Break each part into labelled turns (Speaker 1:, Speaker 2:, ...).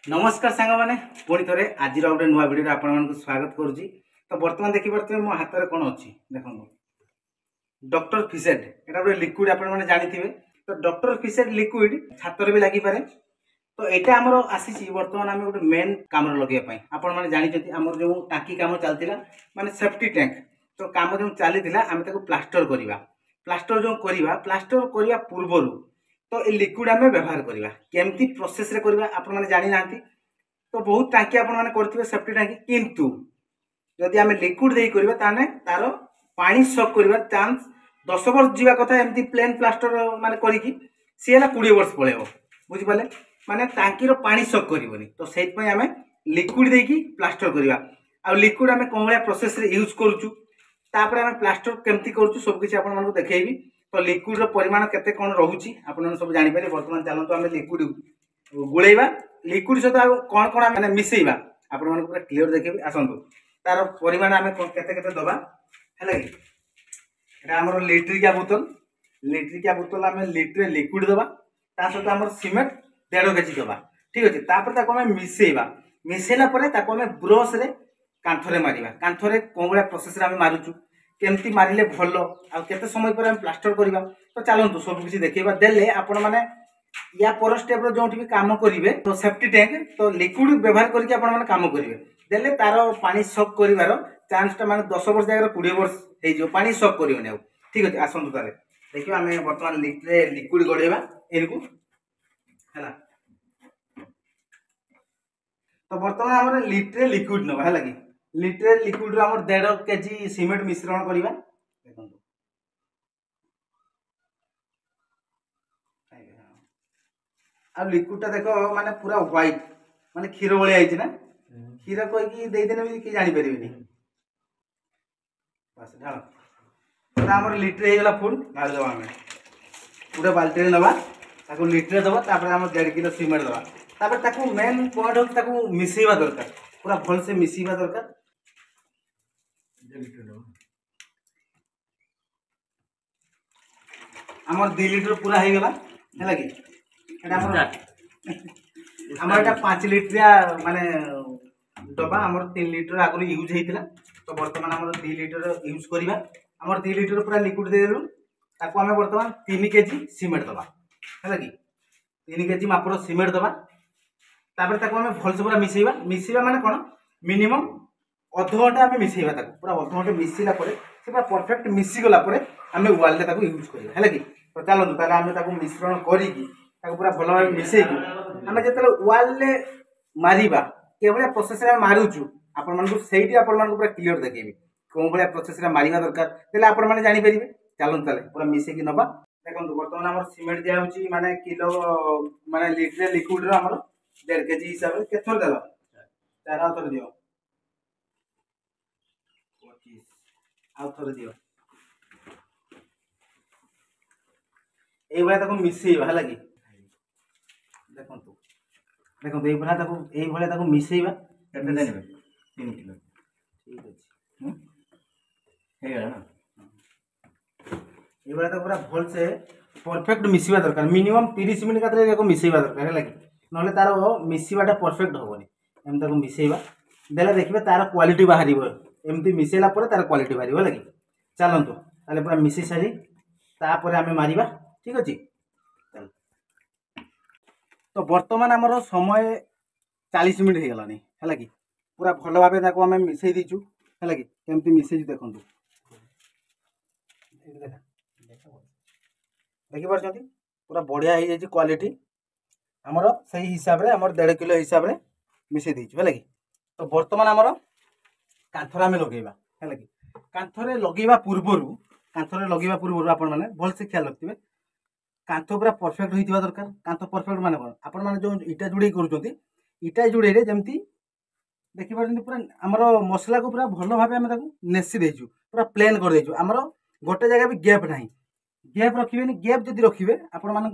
Speaker 1: नमस्कार सांग मैंने पुणी थे आज गोटे नुआ भिडियो आपको स्वागत करुच्ची। तो बर्तमान देखिपे मो हाथ में कौन अच्छी देखो डॉक्टर फिसेट एटा गोटे लिक्विड आपने जानी। तो डॉक्टर फिसेट लिक्विड छात भी लगी पारे। तो यहाँ आमर आसी बर्तमान आम गोटे मेन कम लगे आपने जानते आम जो टांकी कम चलता माने सेफ्टी टैंक तो कम जो चली आम प्लास्टर करवा प्लास्टर जो करवा प्लास्टर करने पूर्वर तो ये लिक्विड आम व्यवहार करवा केमती प्रोसेस रे करवा आपने जानी ना। तो बहुत टांकी आपने सेफ्टी टांकी किंतु जदि आम लिक्विड दे करवा तार पानी सक कर चांस 10 वर्ष जीवा कथा एमती प्लेन प्लास्टर माने करिकी सी है 20 वर्ष पलैब बुझिपारे माने टांकीर पानी सक करनी। तो से आम लिक्विड देकी प्लास्टर करवा आ लिक्विड आम कौन भाया प्रोसेस रे यूज करूँ तापर आम प्लास्टर केमती करूँ सबकि आपको देखी। तो लिक्विड परिमाण केते कौन रोचे आपने सब जानीपारे। बर्तमान चलते आम लिक्विड गुलेवा लिक्विड सहित कौन कौन मैंने मिसेवा आप पूरा क्लीयर देखिए आसतु तार परिमाण आम केते दबा है कि आम लिट्रिकिया बोतल आम लिट्रे लिक्विड दबा ता सहित आम सीमेंट 1.5 केजी दबा ठीक अच्छे। तापर आम मिसेवा मिसेला आम ब्रश रे कांथरे मारिबा कांथरे कौन भाया प्रोसेस आम मारुचु केमती मारिले भल आते समय पर आम प्लास्टर करवा। तो चलतु सबकि देखा देले आपण मैंने या पर स्टेप जो भी काम करेंगे तो सेफ्टी टैंक तो लिक्विड व्यवहार करके काम करेंगे देले तार पानी सक कर चांस टा माने 10 वर्ष जगह 20 वर्ष हो पानी सक कर ठीक अच्छे। आसतु ताले देखिए आम बर्तमान लिक्विड गड़ेवा इनको है। तो बर्तमान आम लिट्रे लिक्विड नवा है कि लिट्रे लिक्विड आम 1.5 केजी सीमेंट मिश्रण करवा देखो आ लिक्विड देखो माने पूरा व्हाइट माने क्षीर भाई आई ना क्षीर कहीकि देदेने भी किए जापर बस ढाल आम लिट्रे होगा फुल ढाल दबा आम पूरा बाल्टी नवा लिट्रे दबा आम 1.5 किलो सीमेंट दबा तापर मेन पॉइंट हो मिसेवा दरकार पूरा भल से मिसेवा दरकार। आम 2 लिटर पूरा हो गला है कि आम 5 लिटरिया माने डब्बा आम 3 लिटर आगु यूज होता। तो बर्तमान आम 2 लिटर यूज करवा आम 2 लिटर पूरा लिक्विड देदेलु ताको आम बर्तमान 3 केजी सीमेंट दबा है कि 3 केजी मापर सीमेंट दबा तापर ताको आम भल से पूरा मिसेवा मिसेवा माने कौन मिनिमम अध घंटा आम मिसेवा पूरा अध घंटे मिसेला से पूरा परफेक्ट मिसीगला आम वाल यूज करवा है कि। तो चलतु ताले आम मिश्रण करी पूरा भल भाव मिसेक आम जो वाल मारिबा के भाया प्रोसेस मारुचु आपण पूरा क्लीयर देखेबी कौन भाया प्रोसेस मारिबा दरकार तेल आपण मैंने जानीपर। चलतु ताले पूरा मिसेक नवा देखो बर्तमान आम सीमेंट दिया माने किलो माने लिट्रे लिक्विड आम 1.5 केजी हिसाब से केथर देल 4 थर दियो 25 आउ थर दियो ये भाया मिसेवा है कि देखो देखो ये मिसेवा 3 किलो ठीक अच्छे ये पूरा भल से परफेक्ट मिसवा दरकार मिनिमम 30 मिनट का मिसेवा दरकार है कि ना तार मिसवाटा परफेक्ट हेनी एम मिसेवा देले देखिए तार क्वालिटी बाहर एमती मिसेला तार क्वालिटी बाहर है कि। चलतु ताले पूरा मिसे सारी तापर आम मारिबा ठीक अच्छे। तो बर्तमान आमर समय 40 मिनट हो गलानी है कि पूरा भल भाव आम मिसई दीचु है कि केमती मिसेज देखु देखिपार पूरा बढ़िया हो जाए क्वालिटी आमर से हिसाब से आम 1.5 किलो हिसाब से मिसई दीचु है कि। तो बर्तमान आमर कांथर आम लगेगा है कि कांथरे लगेगा पूर्वर आपण मैंने भल से ख्याल रखिए कांथ पूरा परफेक्ट होता दरकार कांथ परफेक्ट माने कौन आपण मैंने जो इटा जोड़े कर इटा जोड़े जमी देखिपार पूरा आमर मसला को पूरा भल भाव आम नेसी देचु पूरा प्लेन कर देचु आमर गोटे जगह भी गैप ना गैप रखिए गैप जब रखिए आपण मानक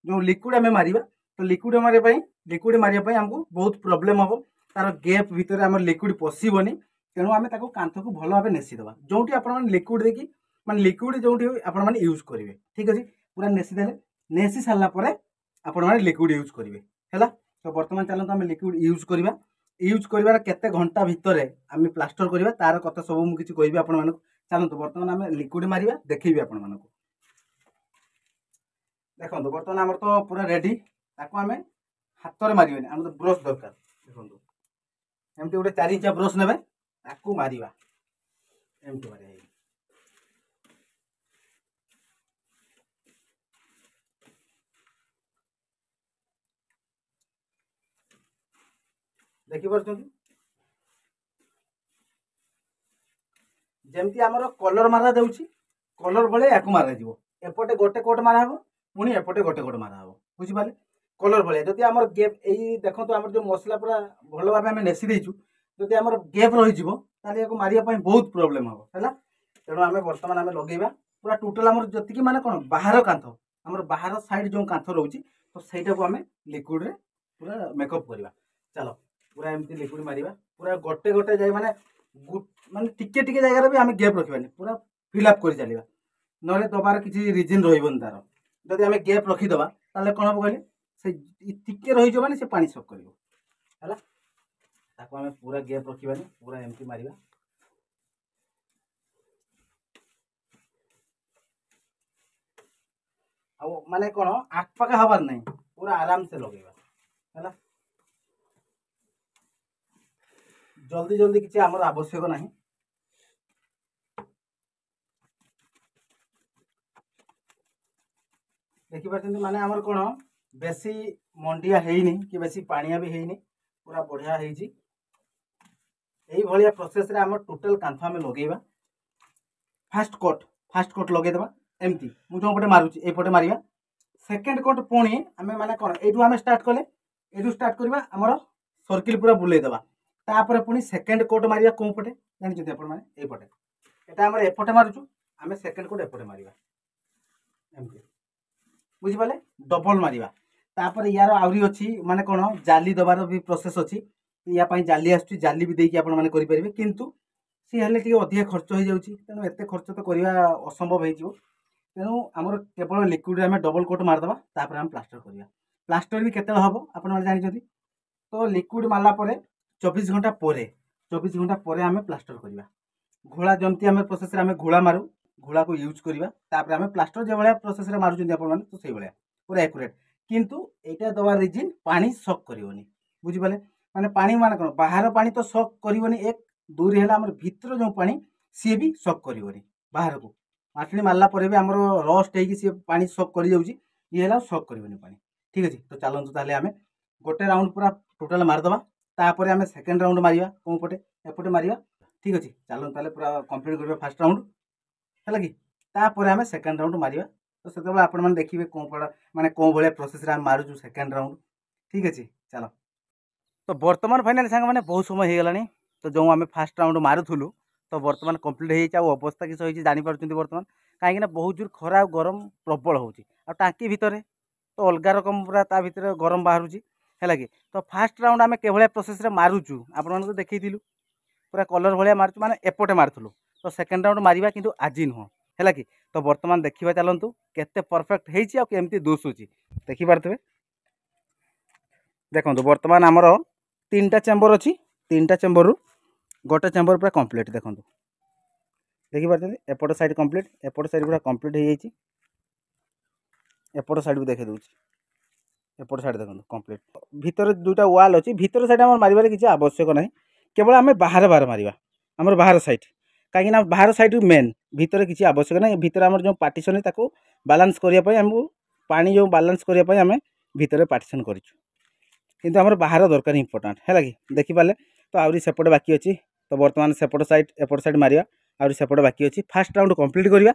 Speaker 1: जो लिक्विड आम मारिबा तो लिक्विड मारिया आमको बहुत प्रोब्लेम हम तार गैप भितर आम लिक्विड पशिबनी तेणु आम कांथ को भल भाव नेसीदे जो आप लिक्विड देखिए माने लिक्विड जो आप यूज करेंगे ठीक अच्छे पूरा नेसी देले नेसी सारा आपण मैंने लिक्विड यूज करेंगे है तो बर्तमान चलते आम लिक्विड यूज कर केते घंटा भितर आम प्लास्टर करवा तार कथा सब मुझे कहि आपण चलते बर्तमान आम लिक्विड मारिया देखी आपण मानक देखो बर्तमान आम तो पूरा रेडी आम हाथ में मारे आम तो ब्रश दरकार देखो एमती गोटे 4 इंचिया ब्रश ने मारिया एमती मारे देखिपार जमती आमर कलर मारा जाऊँगी कलर भाई या मारा एपटे गोटे कोट मारा हम पुणी एपटे गोटे कोट मारा हम बुझिपारे कलर भाई जदि आम गेप यही देखो आम जो मसला पूरा भल भाव आम नेसी देचु जदि आम गेप रही मारे बहुत प्रोब्लेम हम है तेणु आम बर्तमान आम लगेगा पूरा टोटाल आम जी माने कौन बाहर कांथ आम बाहर साइड जो कांथ रोचे तो सहीटा को आम लिक्विड रे पूरा मेकअप करवा चलो पूरा एमती लिक्विड मारिबा पूरा गोटे गोटे जाए माने माने टिके टिके जगह भी आम गैप रखा पूरा फिलअप कर चलवा ना दबार किसी रिजन रही तार जदि आम गैप रखीदबा ताले कौन हम कहले से टिके रही माने से पानी सक कर आम पूरा गैप रखा पूरा एमती मारिबा माने कौन आखपाखा हबार नहीं पूरा आराम से लगेगा है जल्दी जल्दी किसी आमर आवश्यक नहीं देखिपार माने आमर कौन बेसी मंडिया है कि बेसी पानिया भी है पूरा बढ़िया है प्रोसेस रे आम टोटल कांथ आम लगेगा फास्ट कोट लगेदेवा एमती मुझे जो पटे मारुची एपटे मारिया सेकेंड कोट पुणी आम माने कौन यू आम स्टार्ट कले यू स्टार्ट करवा आमर सर्किल पूरा बुलेदेवा तापर पुणी सेकेंड कोट मारिया कौ पटे जानते आपटे यहाँ आम एपटे मारुचु आम सेकेंड कोट एपटे मारिया एमती बुझिपारे डबल मारिया तापर यार आहरी अच्छी माने कौन जाली दबार भी प्रोसेस अच्छी या जाली आसुची जाली भी देकी आपण माने करि परिबे किंतु सी हेले टिके अधिक खर्च हो जाउची तेणु एते खर्च तो करवा असंभव हो तेणु आमर केवल लिक्विड आम डबल कोट मारदेवा तापर आम प्लास्टर करवा प्लास्टर भी केते हम आपण जानते तो लिक्विड मारला 24 घंटा पर आम प्लास्टर करवा घोड़ा जमती आम प्रोसेस आम घोड़ा मारू घोड़ा को यूज करवा आम प्लास्टर जो भाया प्रोसेस मार्च आप तो से भाया पूरा एक्यूरेट किंतु यहाँ दबार रिजिन पानी सक करनी बुझिपारे माने पानी माने कौन बाहर पानी तो सक करनी एक दूरी है आम भीतर जो पानी सी भी सक करनी बाहर को माटणी मारला भी आम रस्ट हो पानी सक कर ये सक करनी पानी ठीक अच्छे तो चलतु ताले आम गोटे राउंड पूरा टोटाल मारदेवा तापर आम सेकेंड राउंड मारिया कौ पटे एपटे मारिया ठीक अच्छे चलतु ताले पूरा कंप्लीट करवा फास्ट राउंड है कि तापर आम सेकेंड राउंड मारिया तो से आप देखिए कौन पड़ा माने कौन भाया प्रोसेस मारुचु सेकेंड राउंड ठीक अच्छे चलो तो बर्तमान फाइनाल सांग मैंने बहुत समय हो गलानी तो जो आम फास्ट राउंड मारुलु तो बर्तमान कम्प्लीट हो अवस्था किस होती जानीपार बर्तमान कहीं बहुत जोर खरा गरम प्रबल हो टाँकी भितर तो अलग रकम पूरा ता भर गरम बाहर है कि तो फास्ट राउंड आम के प्रोसेस मारुचु आप देखी पूरा कलर भाया मार्चु माने एपटे मारूँ तो सेकेंड राउंड मारिबा किंतु आज नुह है कि तो बर्तमान देखा चलतु केते परफेक्ट होती दुशुची देखिपारे देखो बर्तमान आमर 3टा चेम्बर अच्छी 3टा चेम्बर रु गोटे चेम्बर पूरा कंप्लीट देखो देखिपारे एपट साइड कंप्लीट एपट साइड पूरा कंप्लीट हो जाए एपट साइड भी देखे दूसरी एपट साइड देखो कंप्लीट भीतर 2टा वाल अच्छी भीतर साइड आम मारे किसी आवश्यक ना केवल आम बाहर बाहर मारिबा आमर बाहर साइड कहीं बाहर साइड मेन भीतर किसी आवश्यक ना भीतर आम जो पार्टीशन है ताको बालांस करने आमको पानी जो बालांस करने आम भीतर पार्टीशन करूँ किंतु आमर बाहर दरकार इंपोर्टाट है कि देखिपारे तो आहरी सेपटे बाकी अच्छी तो बर्तमान सेपट साइड एपट साइड मारिया आहरी सेपटे बाकी अच्छी फास्ट राउंड कंप्लीट करवा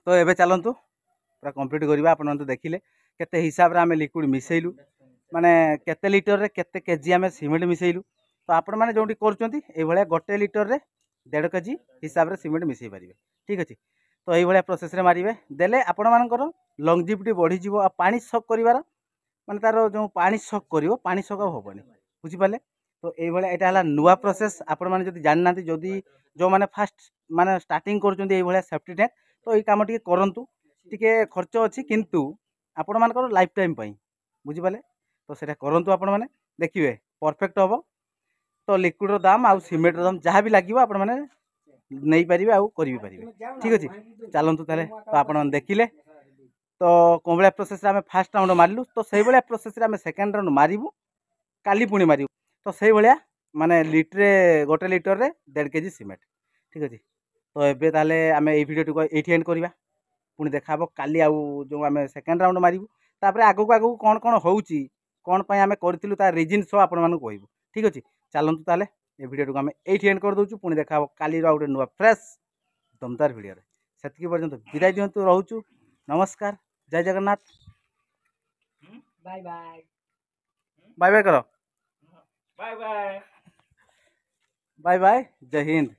Speaker 1: तो एबे चलतु पूरा कंप्लीट करवा आप देखिले केते हिसाब रे आम लिक्विड मिसेलु माने केते लिटर रे केते केजी आम सीमेंट मिसेलु तो आपण मैंने जो कर गोटे लिटर रे 1.5 केजी हिसाब से सीमेंट मिसई पारे ठीक अच्छे तो ये प्रोसेस रे मारे देले आपण मानकर लंगजिविटी बढ़ी आ पानी सक कर माने तार जो पानी सक कर पानी सक हेनी बुझिपारे तो ये नुआ प्रोसेस आपण मैंने जब जाना जदि जो मैंने फास्ट माने स्टार्टिंग कर सेफ्टी टैंक तो ये कम टे करूँ टी खर्च अच्छी किंतु आपण मानकर लाइफ टाइम बुझिपारे तो सेटा करंतु आपण माने देखिए परफेक्ट हम। तो लिक्विड दाम आउ सीमेंट दाम जहाँ भी लगे आपण मैंने नहीं पारे आउ कर ठीक अच्छे चलतु ताले। तो आपण देखिले तो कौन भाया प्रोसेस आम फास्ट राउंड मारू तो से भाया प्रोसेस आम सेकेंड राउंड मारू काली पुणी मारू तो से भाया माने लिट्रे गोटे लिटर रे 1.5 केजी सीमेंट ठीक अच्छे। तो एबे ताले आम ये वीडियो ये एंड करवा पुणी देखा काली आउ जो आम सेकेंड राउंड मारू तापर आगू आगू कौन कौन होउची कौन पाई आम करूँ तार रिजन सब आपण मानक कहबू ठीक अच्छे। चलतु ताले ये वीडियो को आम ये एंड कर दूँ पुणी देखा काली गोटे नुआ फ्रेश दमदार वीडियो से पर्यंत विदाय दिंतु रोचु नमस्कार जय Jagannath
Speaker 2: bye bye
Speaker 1: bye bye करो
Speaker 2: बाय बाय
Speaker 1: बाय बाय जय हिंद।